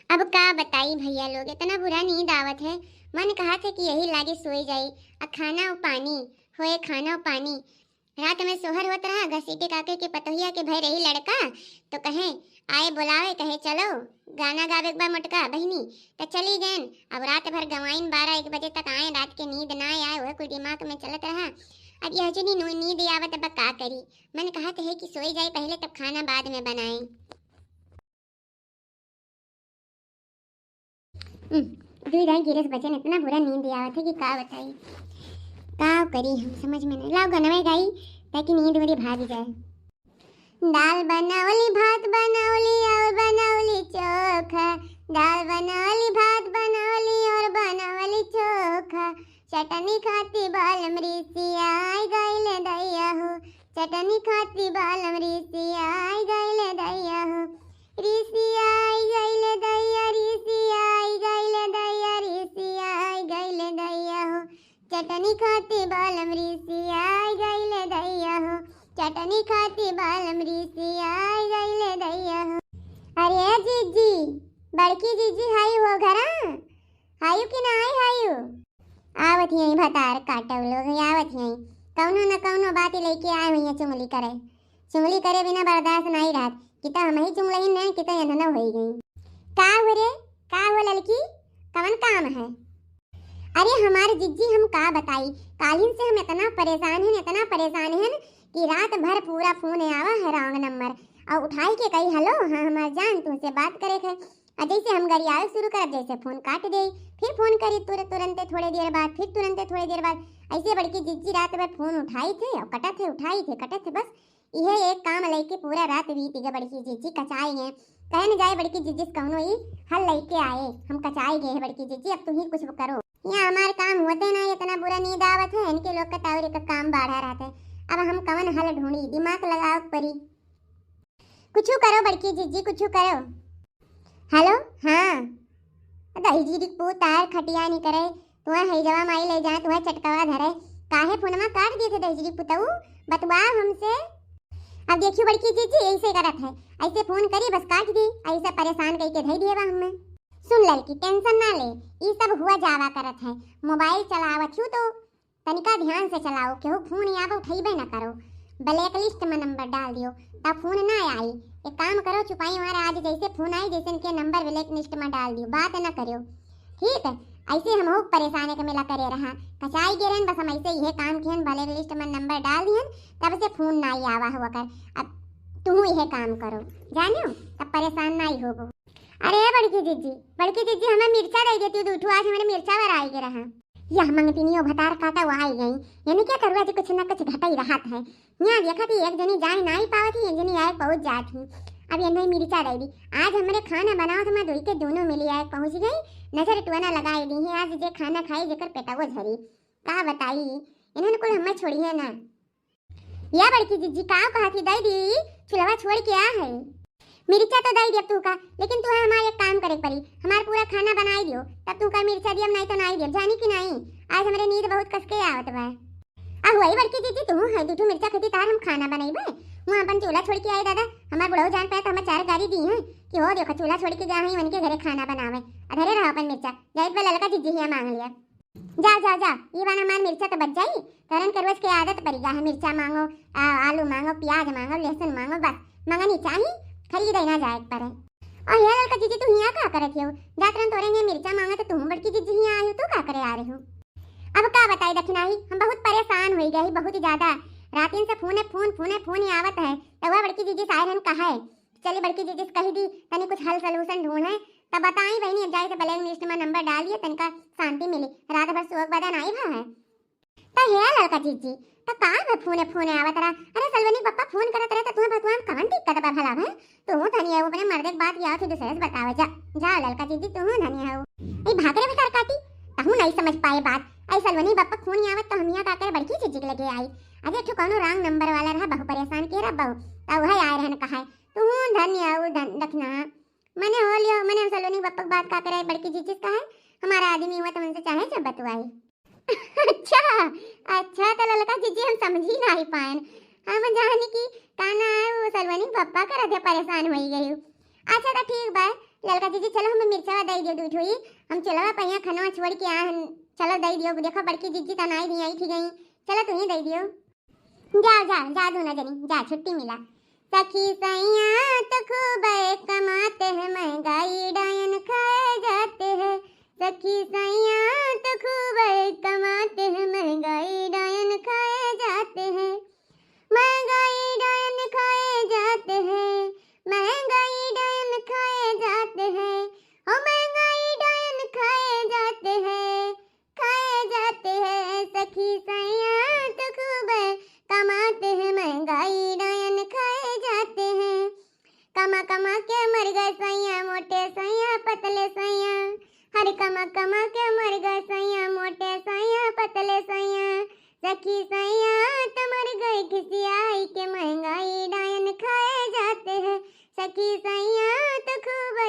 अब का बताई भैया लोग, इतना बुरा नींद आवत है। मन कहा था कि यही लागे सोई जाई। खाना और पानी होए, खाना और पानी। रात में सोहर होत रहा, घसीटे काके के पतोहिया के भय रही लड़का। तो कहे आए बुलावे, कहे चलो गाना गावे बा मोटका बहिनी। तो चली गए। अब रात भर गवाइन 12-1 बजे तक आए, रात के नींद ना आए, वह कोई दिमाग में चलत रहा। अब यह जनी नींद आवत, अब का करी। मन कहा है कि सोई जाए पहले, तब खाना बाद में बनाए। दुई ढाई गिरस बचन, इतना बुरा नींद आवत है कि का बताई। का करी हम समझ में नहीं। लाओ गनवे गाई ताकि नींद मेरी भाग जाए। दाल बनावली, भात बनावली और बनावली चोखा। दाल बनावली, भात बनावली और बनावली चोखा। चटनी खाती बाल मरीसी आई गईले दैया हो। चटनी खाती बाल मरीसी आई गईले दैया हो। ऋषि आई गईले दैया, ऋषि आई गईले दैया, ऋषि आई गईले दैया हो। चटनी खाती बालम ऋषि आई गईले दैया हो। चटनी खाती बालम ऋषि आई गईले दैया हो। अरे जीजी, बड़की जीजी हाई हो घरा? हायु कि ना आई हायु? आवत यही भतार काटव लोग आवत यही। कौनो न कौनो बात लेके आए हुई चुंगली करे। चुंगली करे बिना बर्दाश्त नहीं रहत। किता हम ही चुंगली नहीं, किता यंधना हो गई। का हो रे, का हो लड़की, कवन काम है? अरे हमारे जिज्जी हम का बताई। कालीन से हम इतना परेशान हैं, इतना परेशान हैं कि रात भर पूरा फोन आवा है रॉन्ग नंबर। और उठाई के कही हेलो, हाँ हमार जान तुमसे बात करे थे। जैसे हम गरियाल शुरू कर, जैसे फोन काट दे, फिर फोन करी तुरंत थोड़ी देर बाद, फिर तुरंत थोड़ी देर बाद। ऐसे बड़की जिज्जी रात भर फोन उठाई थे और कटत थे, उठाई थे कटत थे। बस यह एक काम लेके पूरा रात बीत गया। बड़की जिज्जी कचाई है, कहने जाए बड़की जिज्जी कौनो ही हल लेके आए। हम कचाई गए हैं बड़की जिज्जी, अब तुम ही कुछ करो। यहाँ हमारे काम होते ना, इतना बुरा नींद आवत है। इनके लोग का तावरे का काम बढ़ा रहता है। अब हम कवन हल ढूंढी, दिमाग लगाओ परी। कुछ करो बड़की जिज्जी, कुछ करो। हेलो, हाँ दही जी तार खटिया नहीं करे। तुम्हें है जवा माई ले जाए, तुम्हें चटकावा धरे। काहे फोनमा काट दिए थे दही जी पुतऊ, बतवा हमसे। अब देखियो बड़की जीजी ऐसे करत है, ऐसे फोन करी बस काट दी, ऐसे परेशान करके धई दिएवा हमें। सुन लड़की, टेंशन ना ले, ये सब हुआ जावा करत है। मोबाइल चलावत छू तो तनिका ध्यान से चलाओ, केहू फोन आवा उठैबे ना करो। ब्लैक लिस्ट में नंबर डाल दियो, तब फोन ना आई। एक काम करो, छुपाई हमारा आज जैसे फोन आई, जैसे इनके नंबर ब्लैक लिस्ट में डाल दियो, बात ना करियो, ठीक है? ऐसे हम हो परेशानी का मिला करे रहा, कचाई के रहन, बस हम ऐसे यह काम किहन, ब्लैक लिस्ट में नंबर डाल दिहन, तब से फोन ना आवा हुआ कर। अब तुम यह काम करो, जानियो, तब परेशान ना ही होगो। अरे बड़की जीजी हमें मिर्चा दे देती तो उठो, आज हमारे मिर्चा बर आई के रहा। यह मंगती नहीं हो भतार काटा वो आई गई। यानी क्या करूँ, आज कुछ ना कुछ घटा ही रहा है। यहाँ देखा थी एक जनी जाए ना ही पावत थी, एक जनी आए पहुँच जाती। अब ये नहीं मिर्चा दे दी। आज हमारे खाना बनाओ तो मैं दुई के दोनों मिली आए पहुँच गई। नजर टुआना लगाई दी है, आज जे खाना खाई जेकर पेटा वो झरी। का बताई, इन्होंने कोई हमें छोड़ी है ना। या बड़की जीजी का कहा थी दई दी, चुलवा छोड़ के आ है। मिर्चा तो दई दिया तू का, लेकिन तू हमारे एक काम करे पड़ी, हमारा पूरा खाना बनाई दियो, तब तू का मिर्चा दियम, नहीं तो नहीं दियम, जानी कि नहीं। आज हमारे नींद बहुत कसके आवत बा। आ हुई बड़की जीजी, तू है दूठू मिर्चा खेती तार हम खाना बनाईबे। वहां अपन चूल्हा छोड़ के आए दादा, हमार बुढ़ऊ जान पे तो हमें 4 गाड़ी दी है कि हो देखो चूल्हा छोड़ के जा ही उनके घरे खाना बनावे। अधरे रहो अपन मिर्चा, जाइत पे ललका जीजी ही मांग लिया। जा जा जा, ये वाला हमार मिर्चा तो बच जाई। करन के रोज के आदत पड़ी जा है, मिर्चा मांगो, आलू मांगो, प्याज मांगो, लहसुन मांगो, बस मांगा नहीं चाहिए, खरीद ही ना जाए पर है। और ये लड़का जीजी तू यहाँ का करत हो? जातरन तोरे ने मिर्चा मांगा तो तुम बड़की जीजी यहाँ आई हो, तू का करे आ रहे हो? अब का बताई दक्षिणाई, हम बहुत परेशान हो गए, बहुत ज्यादा। रातिन से फोन ही आवत है। तो वह बड़की जीजी सायरन कहा है, चली बड़की जीजी से कही दी तनी कुछ हल सलूशन ढूंढ है। तब बताई बहनी, अब जाए तो ब्लैक लिस्ट में नंबर डाल दिए, तनका शांति मिली। रात भर सोग बदन आई भा है। तो ये लड़का जीजी तो का फोन आवत रहा। अरे सलवनी पप्पा फोन करत रहे तो तुम्हें भगवान कहां दिक्कत बा भला है? तू धनिया वो अपने मर्दे बात किया तो दूसरे से बतावा। जा जा लड़का जीजी, तू धनिया हो ए भागरे बेकार काटी, तहु नहीं समझ पाए बात। ऐ सलवनी पप्पा फोन आवत तो हम यहां का करे बड़की जीजी के लगे आई। अरे ठो कोनो रंग नंबर वाला रहा, बहु परेशान के रहा बहु, तब वह आए रहन कहा तू धनिया हो दखना। मैंने हो लियो, मैंने सलवनी पप्पा बात का करे बड़की जीजी का है, हमारा आदमी हुआ तो उनसे चाहे जब बतवाई। अच्छा तो ललका जीजी हम समझ ही नहीं पाए, हम जाने की काना है वो सलवनी पप्पा कर दे, परेशान हो गई। अच्छा तो ठीक बा, अलका दीदी चलो हम मिर्चा दई दियो दूध हुई हम चलवा पहिया खनवा छोड़ के आ चलो दई दियो देखो बड़की दीदी तनाई दी आई थी गई चलो तू ही दई दियो जा जा जा दो ना जनी जा छुट्टी मिला सखी सैया तो खूब कमाते हैं महंगाई डायन खाए जाते हैं सखी सैया तो खूब कमाते हैं महंगाई डायन खाए जाते हैं महंगाई डायन खाए जाते हैं महंगाई डायन खाए जाते हैं ओ महंगाई डायन खाए जाते हैं सखी सैया तो खूब कमाते हैं महंगाई डायन खाए जाते हैं कमा कमा के मर गए सैया मोटे सैया पतले सैया हर कमा कमा के मर गए सैया मोटे सैया पतले सैया सखी सैया तो मर गए खिसियाई के महंगाई डायन खाए जाते हैं सखी सैया तो खूब